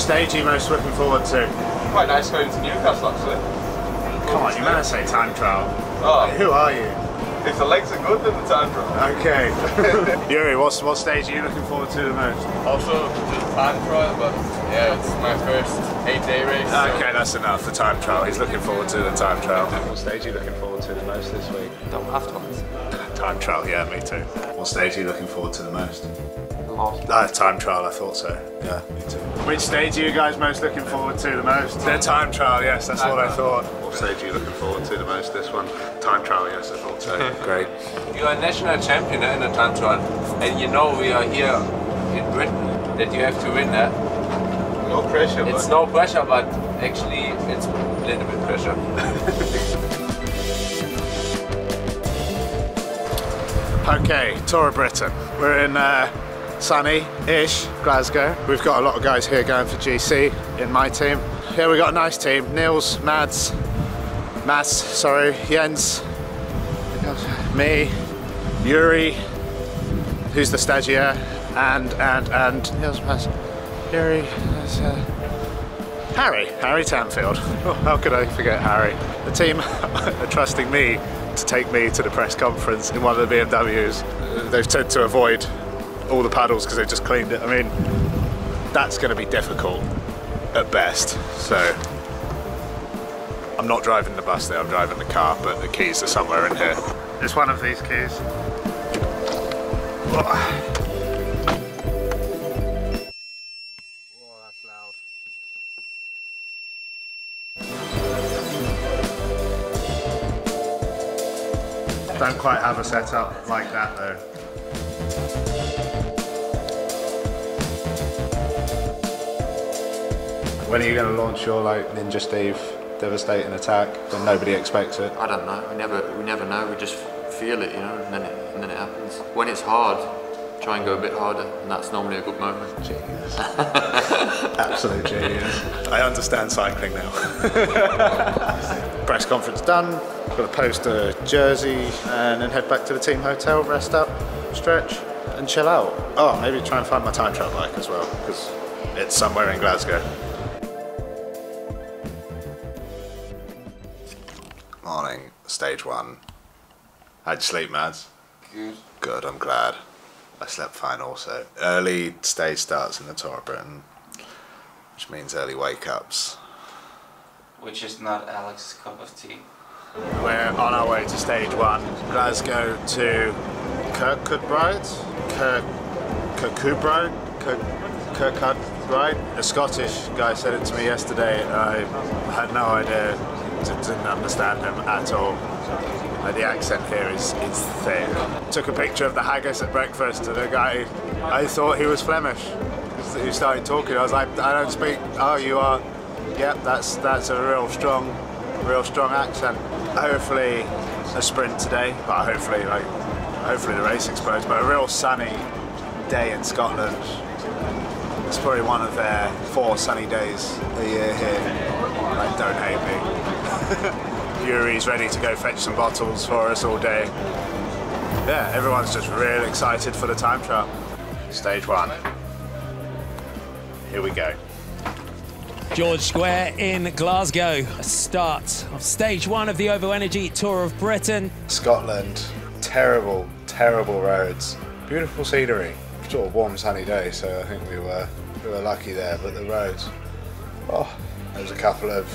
stage are you most looking forward to? Quite nice going to Newcastle actually. Come on, you better say time trial. Oh. Who are you? If the legs are good, then the time trial. Okay. Yuri, what stage are you looking forward to the most? Also, the time trial, but yeah, it's my first 8-day race. Okay, that's enough. The time trial. He's looking forward to the time trial. What stage are you looking forward to the most this week? Don't have to. Time trial, yeah, me too. What stage are you looking forward to the most? Last. Time trial, I thought so. Yeah, me too. Which stage are you guys most looking forward to the most? The time trial, yes, that's what I thought. What stage are you looking forward to the most? This one? Time trial, yes, I thought so. Great. You are a national champion in the time trial, and you know we are here in Britain that you have to win that. No pressure. It's no pressure, but actually it's a little bit pressure. Okay, Tour of Britain. We're in sunny-ish Glasgow. We've got a lot of guys here going for GC in my team. Here we got a nice team. Niels, Jens, me, Yuri, who's the stagiaire, and Niels, Mads, Yuri, Harry Tanfield. Oh, how could I forget Harry? The team are trusting me to take me to the press conference in one of the BMWs. They've tended to avoid all the paddles because they've just cleaned it. I mean, that's going to be difficult at best. So I'm not driving the bus there, I'm driving the car, but the keys are somewhere in here. It's one of these keys. Whoa, that's loud. Don't quite have a setup like that though. When are you going to launch your Ninja Steve devastating attack when nobody expects it? I don't know. We never know. We just feel it, you know, and then it happens. When it's hard, try and go a bit harder, and that's normally a good moment. Genius. Absolute genius. I understand cycling now. Press conference done. Got to post a jersey and then head back to the team hotel, rest up, stretch, and chill out. Oh, maybe try and find my time trial bike as well, because it's somewhere in Glasgow. Morning, stage one. How'd you sleep, Mads? Good. Good, I'm glad. I slept fine also. Early stage starts in the Tour of Britain, which means early wake-ups. Which is not Alex's cup of tea. We're on our way to stage one. Glasgow to Kirkcudbright? Kirkcudbright? A Scottish guy said it to me yesterday and I had no idea, didn't understand him at all. The accent here is thick. Took a picture of the haggis at breakfast and a guy, I thought he was Flemish. He started talking, I was like, I don't speak, oh you are, yep, that's a real strong accent. Hopefully a sprint today, but hopefully the race explodes, but a real sunny day in Scotland. It's probably one of their 4 sunny days a year here. Like, don't hate me. Yuri's ready to go fetch some bottles for us all day. Yeah, everyone's just really excited for the time trial. Stage one. Here we go. George Square in Glasgow. A start of stage one of the OVO Energy Tour of Britain. Scotland, terrible roads. Beautiful scenery. Sort of warm, sunny day, so I think we were lucky there. But the roads, oh, there was a couple of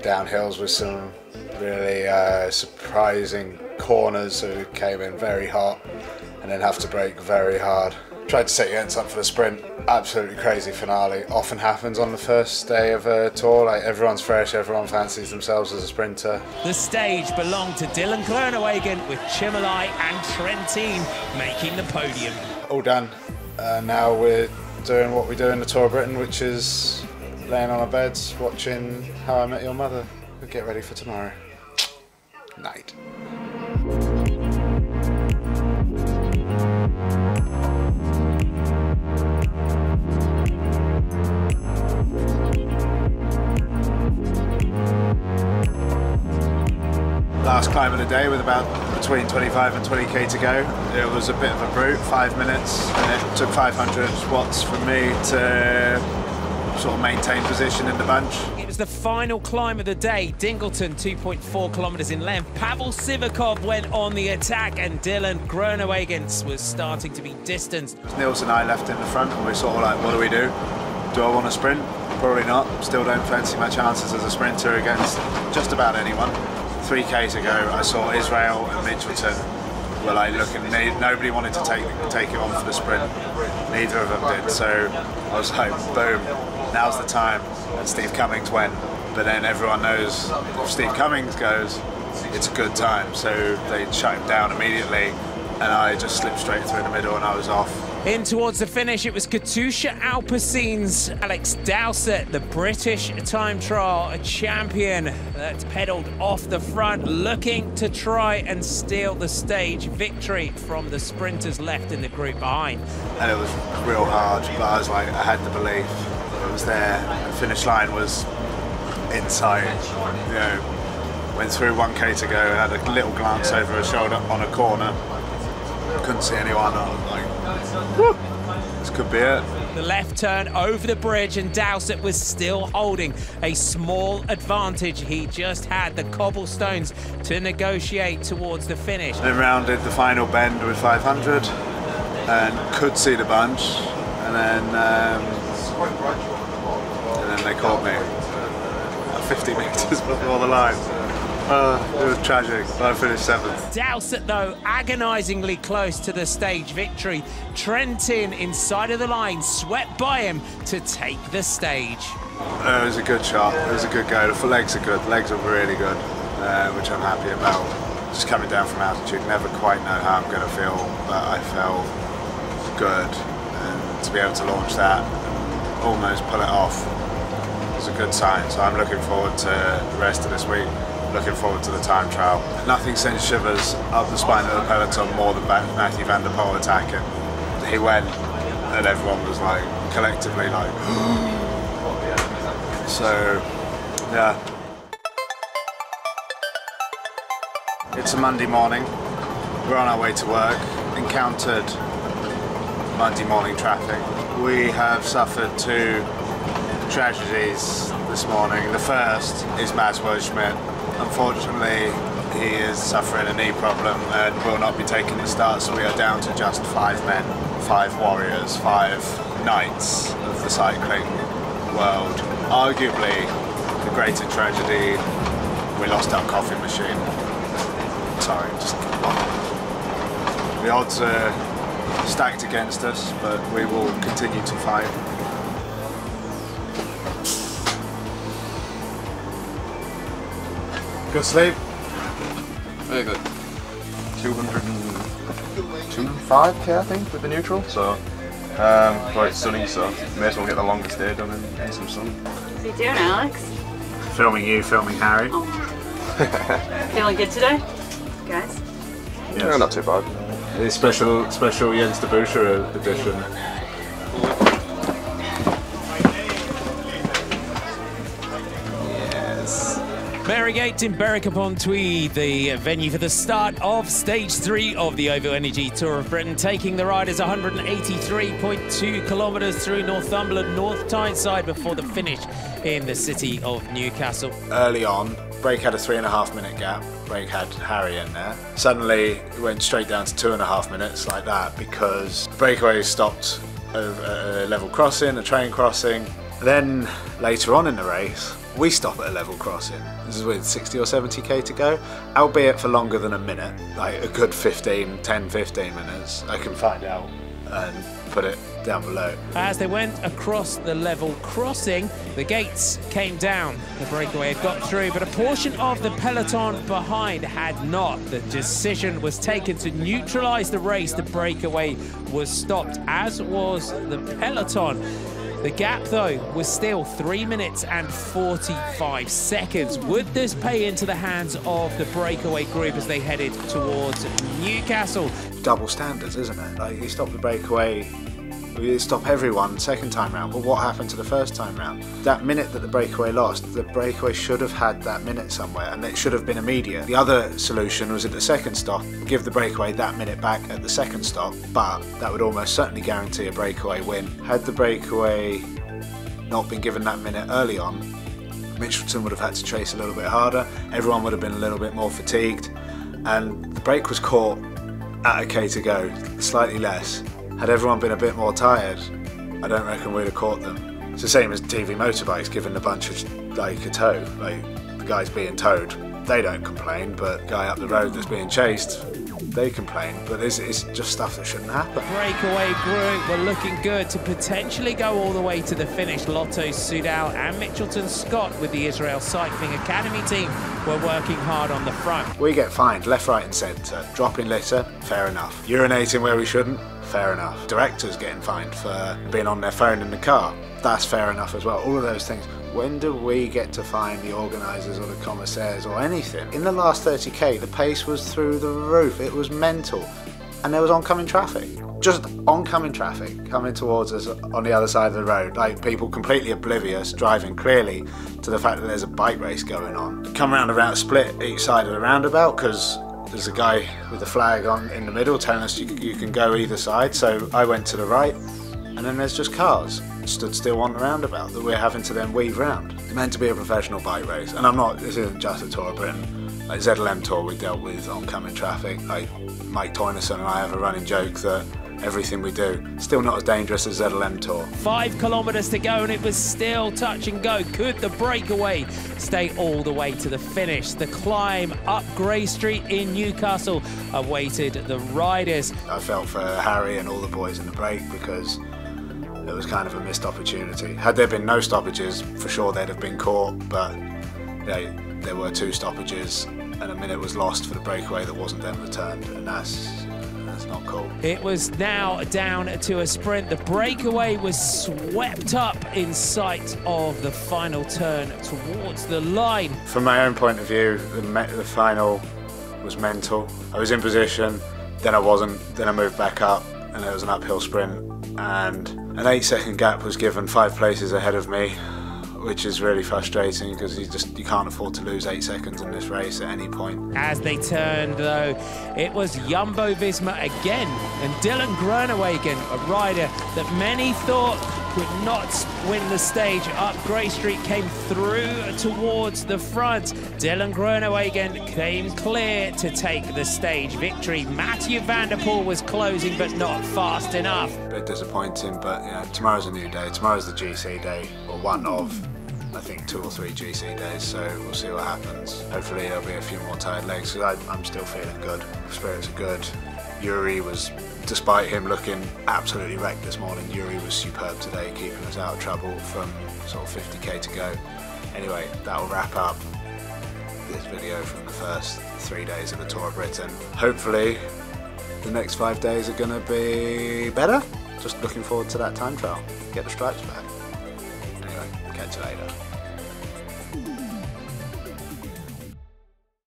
downhills with some really surprising corners, so we came in very hot and then have to brake very hard. Tried to set your ends up for the sprint. Absolutely crazy finale. Often happens on the first day of a tour. Like, everyone's fresh, everyone fancies themselves as a sprinter. The stage belonged to Dylan Groenewegen with Chimolai and Trentin making the podium. All done. Now we're doing what we do in the Tour of Britain, which is laying on our beds watching How I Met Your Mother. We'll get ready for tomorrow. Night. Last climb of the day with about between 25 and 20k to go. It was a bit of a brute, 5 minutes, and it took 500 watts for me to sort of maintain position in the bunch. It was the final climb of the day. Dingleton, 2.4 kilometres in length. Pavel Sivakov went on the attack, and Dylan Groenewegen was starting to be distanced. Niels and I left in the front, and we're sort of like, what do we do? Do I want to sprint? Probably not. Still don't fancy my chances as a sprinter against just about anyone. 3Ks ago, I saw Israel and Mitchelton were like looking, nobody wanted to take it on for the sprint. Neither of them did, so I was like, boom, now's the time. And Steve Cummings went, but then everyone knows if Steve Cummings goes, it's a good time, so they shut him down immediately, and I just slipped straight through the middle and I was off. In towards the finish, it was Katusha Alpecine's Alex Dowsett, the British time trial champion, that pedalled off the front, looking to try and steal the stage victory from the sprinters left in the group behind. And it was real hard, but I was like, I had the belief. It was there. The finish line was in sight. You know, went through 1K to go, had a little glance over her shoulder on a corner. Couldn't see anyone. I was like, whew, this could be it. The left turn over the bridge, and Dowsett was still holding a small advantage. He just had the cobblestones to negotiate towards the finish. Then rounded the final bend with 500 and could see the bunch, and then they caught me 50 metres before the line. It was tragic, but I finished 7th. Dowsett, though, agonisingly close to the stage victory. Trentin, inside of the line, swept by him to take the stage. It was a good shot, it was a good go. The legs are good, legs are really good, which I'm happy about. Just coming down from altitude, never quite know how I'm going to feel, but I felt good. And to be able to launch that and almost pull it off was a good sign. So I'm looking forward to the rest of this week. Looking forward to the time trial. Nothing sends shivers up the spine of the peloton more than Matthew van der Poel attacking. He went, and everyone was like, collectively like, so, yeah. It's a Monday morning. We're on our way to work. Encountered Monday morning traffic. We have suffered 2 tragedies this morning. The first is Mads Schmidt. Unfortunately, he is suffering a knee problem and will not be taking the start, so we are down to just 5 men, 5 warriors, 5 knights of the cycling world. Arguably, the greater tragedy, we lost our coffee machine. Sorry, just the odds are stacked against us, but we will continue to fight. Good sleep? Very good. 205k I think with the neutral, so well, it's sunny, so may as well get the longest day done in some sun. What are you doing, Alex? Filming you, filming Harry. Oh. Feeling good today, guys? Yes. Yeah, not too bad. The special Jens de Boucher edition. Marygate in Berwick upon Tweed, the venue for the start of stage 3 of the OVO Energy Tour of Britain, taking the riders 183.2 kilometres through Northumberland North Tyneside before the finish in the city of Newcastle. Early on, break had a 3.5 minute gap. Break had Harry in there. Suddenly it went straight down to 2.5 minutes like that because breakaway stopped over a level crossing, a train crossing. Then later on in the race, we stop at a level crossing. This is with 60 or 70k to go, albeit for longer than a minute, like a good 10, 15 minutes. I can find out and put it down below. As they went across the level crossing, the gates came down. The breakaway had got through, but a portion of the peloton behind had not. The decision was taken to neutralise the race. The breakaway was stopped, as was the peloton. The gap, though, was still 3 minutes and 45 seconds. Would this pay into the hands of the breakaway group as they headed towards Newcastle? Double standards, isn't it? Like, you stop the breakaway, you stop everyone second time round, but what happened to the first time round? That minute that the breakaway lost, the breakaway should have had that minute somewhere, and it should have been immediate. The other solution was at the second stop, give the breakaway that minute back at the second stop, but that would almost certainly guarantee a breakaway win. Had the breakaway not been given that minute early on, Mitchelton would have had to chase a little bit harder, everyone would have been a little bit more fatigued, and the break was caught at a K to go, slightly less. Had everyone been a bit more tired, I don't reckon we'd have caught them. It's the same as TV motorbikes giving a bunch of, like, a tow, like the guys being towed, they don't complain, but the guy up the road that's being chased, they complain, but it's just stuff that shouldn't happen. Breakaway group were looking good to potentially go all the way to the finish. Lotto Soudal and Mitchelton Scott with the Israel Cycling Academy team were working hard on the front. We get fined left, right and centre. Dropping litter, fair enough. Urinating where we shouldn't, fair enough. Directors getting fined for being on their phone in the car, that's fair enough as well. All of those things. When do we get to find the organisers or the commissaires or anything? In the last 30k, the pace was through the roof. It was mental. And there was oncoming traffic. Just oncoming traffic coming towards us on the other side of the road. Like people completely oblivious, driving clearly to the fact that there's a bike race going on. Come around a split each side of the roundabout because there's a guy with a flag on in the middle telling us you can go either side. So I went to the right. And then there's just cars stood still on the roundabout that we're having to then weave round. It's meant to be a professional bike race, and this isn't just a Tour of Britain. Like ZLM Tour, we dealt with oncoming traffic. Like Mike Toynerson and I have a running joke that everything we do, still not as dangerous as ZLM Tour. 5 kilometres to go and it was still touch and go. Could the breakaway stay all the way to the finish? The climb up Grey Street in Newcastle awaited the riders. I felt for Harry and all the boys in the break because it was kind of a missed opportunity. Had there been no stoppages, for sure they'd have been caught, but there were 2 stoppages and a minute was lost for the breakaway that wasn't then returned, and that's not cool. It was now down to a sprint. The breakaway was swept up in sight of the final turn towards the line. From my own point of view, the final was mental. I was in position, then I wasn't, then I moved back up, and it was an uphill sprint, and an 8-second gap was given 5 places ahead of me, which is really frustrating because you can't afford to lose 8 seconds in this race at any point. As they turned though, it was Jumbo-Visma again, and Dylan Groenewegen, a rider that many thought could not win the stage up Grey Street, came through towards the front. Dylan Groenewegen came clear to take the stage victory. Mathieu van der Poel was closing but not fast enough. A bit disappointing, but tomorrow's a new day. Tomorrow's the GC day, or one of I think 2 or 3 GC days, so we'll see what happens. Hopefully there'll be a few more tired legs, because I'm still feeling good. Spirits are good. Yuri was, despite him looking absolutely wrecked this morning, Yuri was superb today, keeping us out of trouble from sort of 50k to go. Anyway, that will wrap up this video from the first 3 days of the Tour of Britain. Hopefully the next 5 days are going to be better. Just looking forward to that time trial. Get the stripes back. Anyway, catch you later.